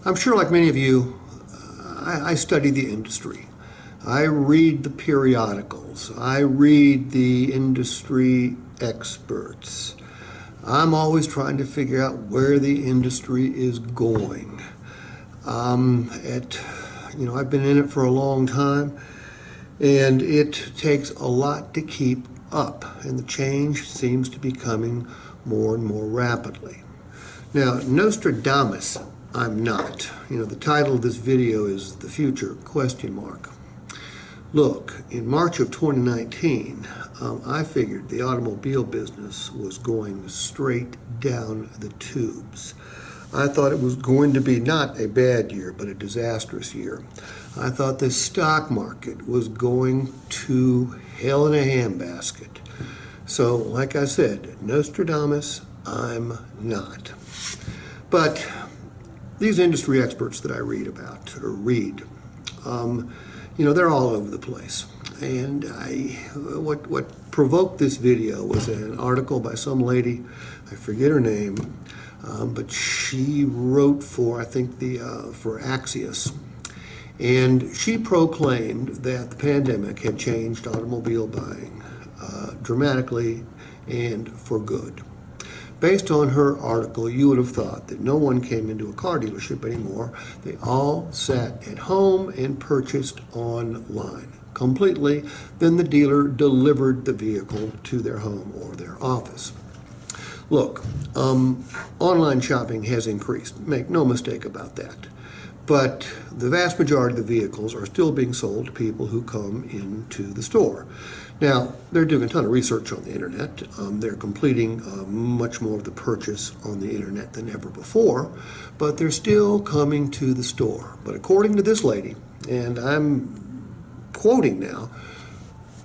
I'm sure, like many of you, I study the industry. I read the periodicals. I read the industry experts. I'm always trying to figure out where the industry is going. I've been in it for a long time, and it takes a lot to keep up, and the change seems to be coming more and more rapidly. Now, Nostradamus, I'm not. The title of this video is "The Future?" Look, in March of 2019, I figured the automobile business was going straight down the tubes. I thought it was going to be not a bad year, but a disastrous year. I thought the stock market was going to hell in a handbasket. So, like I said, Nostradamus, I'm not. But these industry experts that I read about, they're all over the place. And what provoked this video was an article by some lady, I forget her name, but she wrote for, I think, for Axios. And she proclaimed that the pandemic had changed automobile buying dramatically and for good. Based on her article, you would have thought that no one came into a car dealership anymore. They all sat at home and purchased online completely. Then the dealer delivered the vehicle to their home or their office. Look, online shopping has increased. Make no mistake about that. But the vast majority of the vehicles are still being sold to people who come into the store. Now, they're doing a ton of research on the internet. They're completing much more of the purchase on the internet than ever before, but they're still coming to the store. But according to this lady, and I'm quoting now,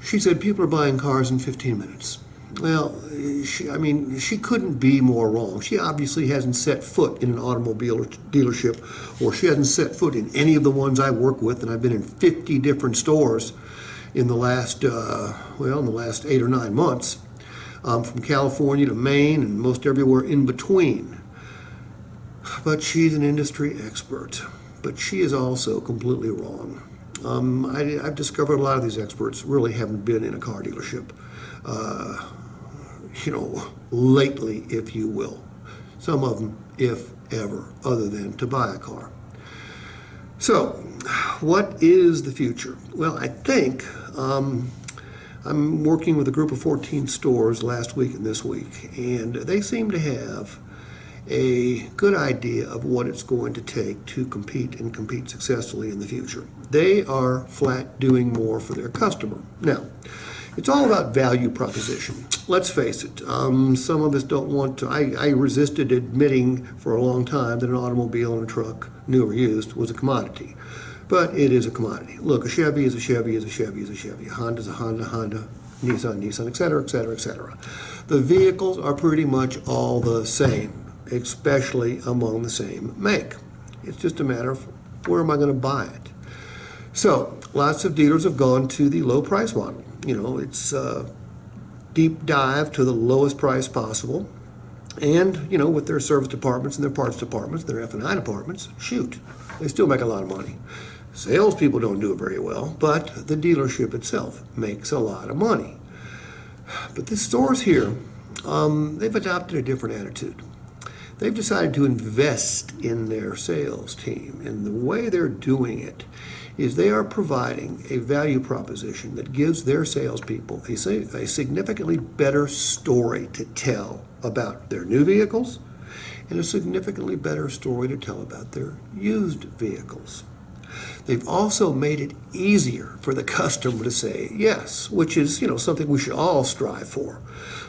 she said people are buying cars in 15 minutes. Well, she couldn't be more wrong. She obviously hasn't set foot in an automobile dealership, or she hasn't set foot in any of the ones I work with, and I've been in 50 different stores in the last 8 or 9 months, from California to Maine and most everywhere in between. But she's an industry expert, but she is also completely wrong. I've discovered a lot of these experts really haven't been in a car dealership, lately, if you will. Some of them, if ever, other than to buy a car. So, what is the future? Well, I think I'm working with a group of 14 stores last week and this week, and they seem to have a good idea of what it's going to take to compete and compete successfully in the future. They are flat doing more for their customer. Now, it's all about value proposition. Let's face it, some of us don't want to. I resisted admitting for a long time that an automobile and a truck, new or used, was a commodity. But it is a commodity. Look, a Chevy is a Chevy is a Chevy is a Chevy. A Honda is a Honda, Nissan, etc., etc., etc. The vehicles are pretty much all the same, especially among the same make. It's just a matter of where am I going to buy it? So, lots of dealers have gone to the low price model. It's a deep dive to the lowest price possible. And, with their service departments and their parts departments, their F&I departments, shoot, they still make a lot of money. Salespeople don't do it very well, but the dealership itself makes a lot of money. But the stores here, they've adopted a different attitude. They've decided to invest in their sales team, and the way they're doing it is they are providing a value proposition that gives their salespeople a significantly better story to tell about their new vehicles and a significantly better story to tell about their used vehicles. They've also made it easier for the customer to say yes, which is, something we should all strive for.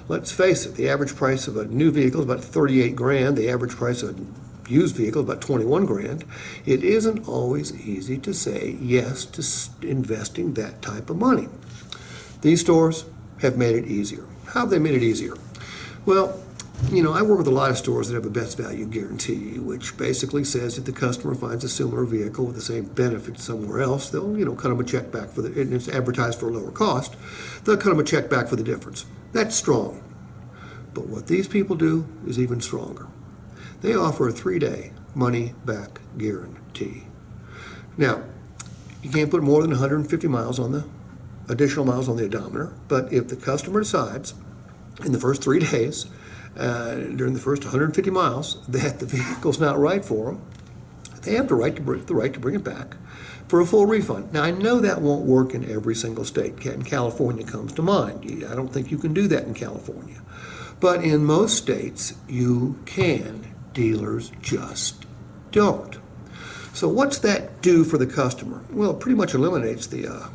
Let's face it, the average price of a new vehicle is about 38 grand. The average price of a used vehicle is about 21 grand. It isn't always easy to say yes to investing that type of money. These stores have made it easier. How have they made it easier? Well, I work with a lot of stores that have a best value guarantee, which basically says if the customer finds a similar vehicle with the same benefits somewhere else, they'll, cut them a check back for and it's advertised for a lower cost, they'll cut them a check back for the difference. That's strong. But what these people do is even stronger. They offer a 3-day money-back guarantee. Now, you can't put more than 150 miles on the additional miles on the odometer, but if the customer decides in the first 3 days, during the first 150 miles, that the vehicle's not right for them, they have the right to bring it back for a full refund. Now, I know that won't work in every single state. And California comes to mind. I don't think you can do that in California. But in most states, you can. Dealers just don't. So what's that do for the customer? Well, it pretty much eliminates the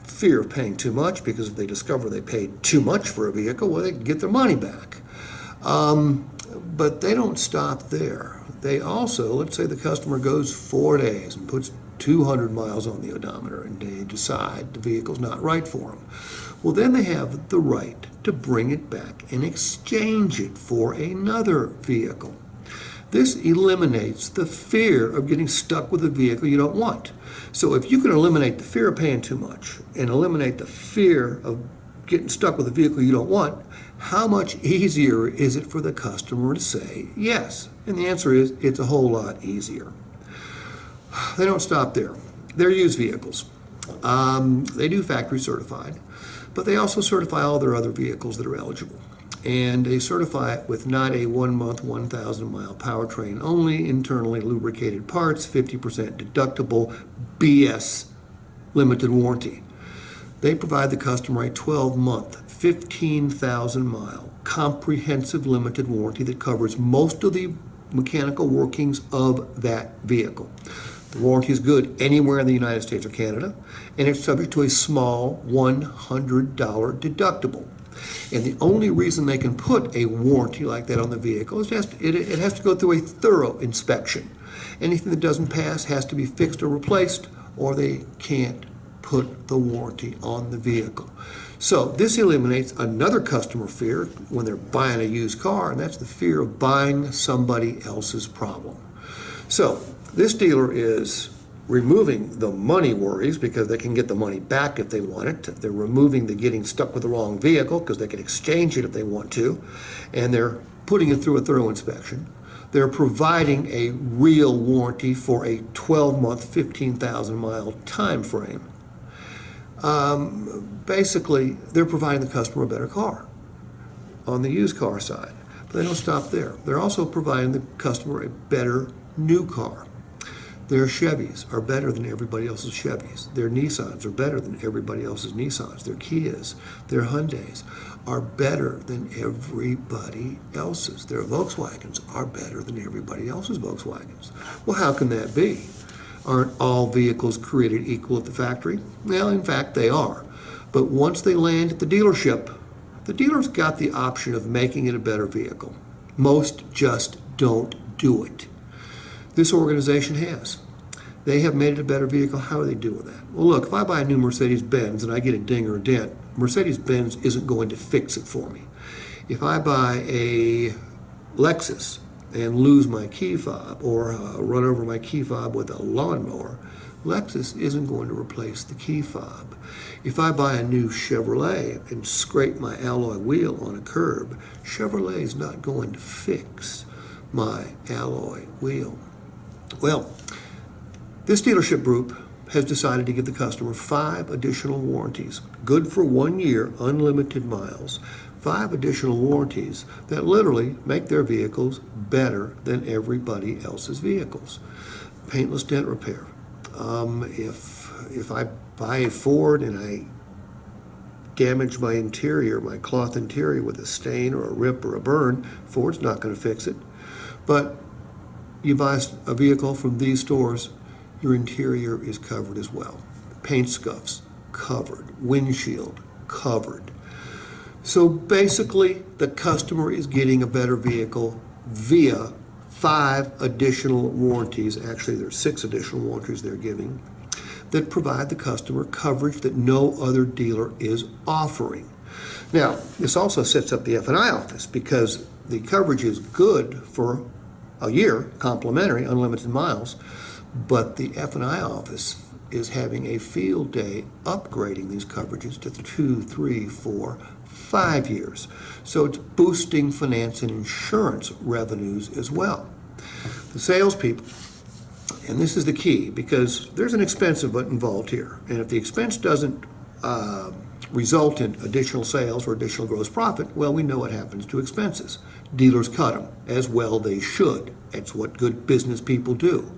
fear of paying too much, because if they discover they paid too much for a vehicle, well, they can get their money back. But they don't stop there. They also, let's say the customer goes 4 days and puts 200 miles on the odometer and they decide the vehicle's not right for them. Well, then they have the right to bring it back and exchange it for another vehicle. This eliminates the fear of getting stuck with a vehicle you don't want. So if you can eliminate the fear of paying too much and eliminate the fear of getting stuck with a vehicle you don't want, how much easier is it for the customer to say yes? And the answer is, it's a whole lot easier. They don't stop there. They're used vehicles. They do factory certified, but they also certify all their other vehicles that are eligible. And they certify it with not a 1-month, 1,000-mile powertrain, only internally lubricated parts, 50% deductible, BS limited warranty. They provide the customer a 12-month, 15,000-mile comprehensive limited warranty that covers most of the mechanical workings of that vehicle. The warranty is good anywhere in the United States or Canada, and it's subject to a small $100 deductible. And the only reason they can put a warranty like that on the vehicle is just it has to go through a thorough inspection. Anything that doesn't pass has to be fixed or replaced, or they can't put the warranty on the vehicle. So this eliminates another customer fear when they're buying a used car, and that's the fear of buying somebody else's problem. So this dealer is removing the money worries because they can get the money back if they want it. They're removing the getting stuck with the wrong vehicle because they can exchange it if they want to. And they're putting it through a thorough inspection. They're providing a real warranty for a 12-month, 15,000-mile time frame. Basically, they're providing the customer a better car on the used car side. But they don't stop there. They're also providing the customer a better new car. Their Chevys are better than everybody else's Chevys. Their Nissans are better than everybody else's Nissans. Their Kias, their Hyundais are better than everybody else's. Their Volkswagens are better than everybody else's Volkswagens. Well, how can that be? Aren't all vehicles created equal at the factory? Well, in fact, they are. But once they land at the dealership, the dealer's got the option of making it a better vehicle. Most just don't do it. This organization has. They have made it a better vehicle. How do they do with that? Well, look, if I buy a new Mercedes-Benz and I get a ding or a dent, Mercedes-Benz isn't going to fix it for me. If I buy a Lexus and lose my key fob or run over my key fob with a lawnmower, Lexus isn't going to replace the key fob. If I buy a new Chevrolet and scrape my alloy wheel on a curb, Chevrolet is not going to fix my alloy wheel. Well, this dealership group has decided to give the customer 5 additional warranties, good for 1 year, unlimited miles. 5 additional warranties that literally make their vehicles better than everybody else's vehicles. Paintless dent repair. If I buy a Ford and I damage my interior, my cloth interior with a stain or a rip or a burn, Ford's not going to fix it. But you buy a vehicle from these stores, your interior is covered as well. Paint scuffs, covered. Windshield, covered. So basically, the customer is getting a better vehicle via 5 additional warranties. Actually, there's 6 additional warranties they're giving that provide the customer coverage that no other dealer is offering. Now, this also sets up the F&I office because the coverage is good for a year, complimentary, unlimited miles, but the F&I office is having a field day upgrading these coverages to 2, 3, 4, 5 years. So it's boosting finance and insurance revenues as well. The salespeople, and this is the key, because there's an expense involved here. And if the expense doesn't result in additional sales or additional gross profit, well, we know what happens to expenses. Dealers cut them, as well they should. That's what good business people do.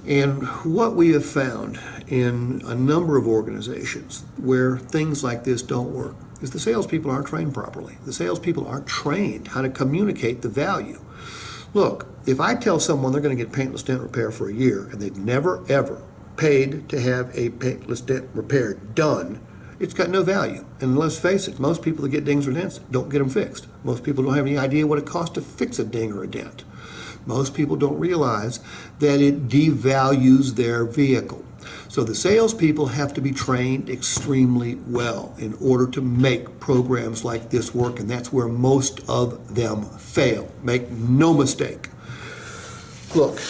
And what we have found in a number of organizations where things like this don't work is the salespeople aren't trained properly. The salespeople aren't trained how to communicate the value. Look, if I tell someone they're going to get paintless dent repair for a year and they've never, ever paid to have a paintless dent repair done, it's got no value. And let's face it, most people that get dings or dents don't get them fixed. Most people don't have any idea what it costs to fix a ding or a dent. Most people don't realize that it devalues their vehicle. So the salespeople have to be trained extremely well in order to make programs like this work, and that's where most of them fail. Make no mistake. Look,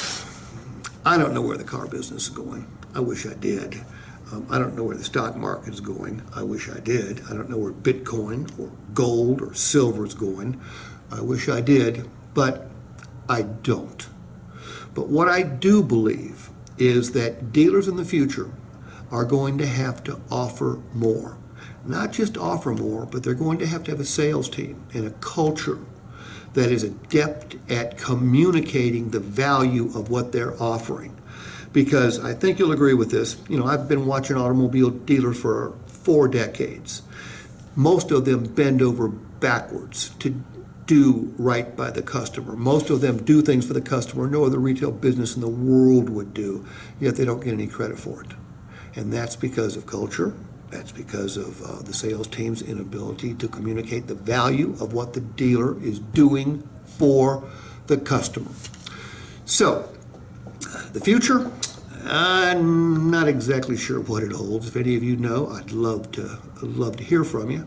I don't know where the car business is going. I wish I did. I don't know where the stock market is going. I wish I did. I don't know where Bitcoin or gold or silver is going. I wish I did, but I don't. But what I do believe is that dealers in the future are going to have to offer more. Not just offer more, but they're going to have a sales team and a culture that is adept at communicating the value of what they're offering. Because I think you'll agree with this. You know, I've been watching automobile dealers for 4 decades. Most of them bend over backwards to do right by the customer. Most of them do things for the customer no other retail business in the world would do, yet they don't get any credit for it. And that's because of culture. That's because of the sales team's inability to communicate the value of what the dealer is doing for the customer. So, the future, I'm not exactly sure what it holds. If any of you know, I'd love to hear from you.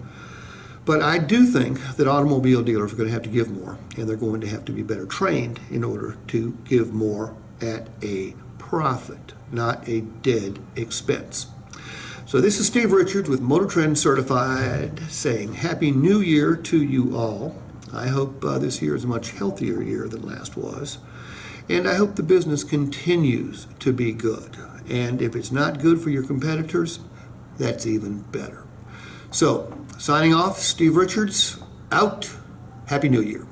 But I do think that automobile dealers are going to have to give more, and they're going to have to be better trained in order to give more at a profit, not a dead expense. So this is Steve Richards with Motor Trend Certified saying Happy New Year to you all. I hope this year is a much healthier year than last was. And I hope the business continues to be good. And if it's not good for your competitors, that's even better. So, signing off, Steve Richards, out. Happy New Year.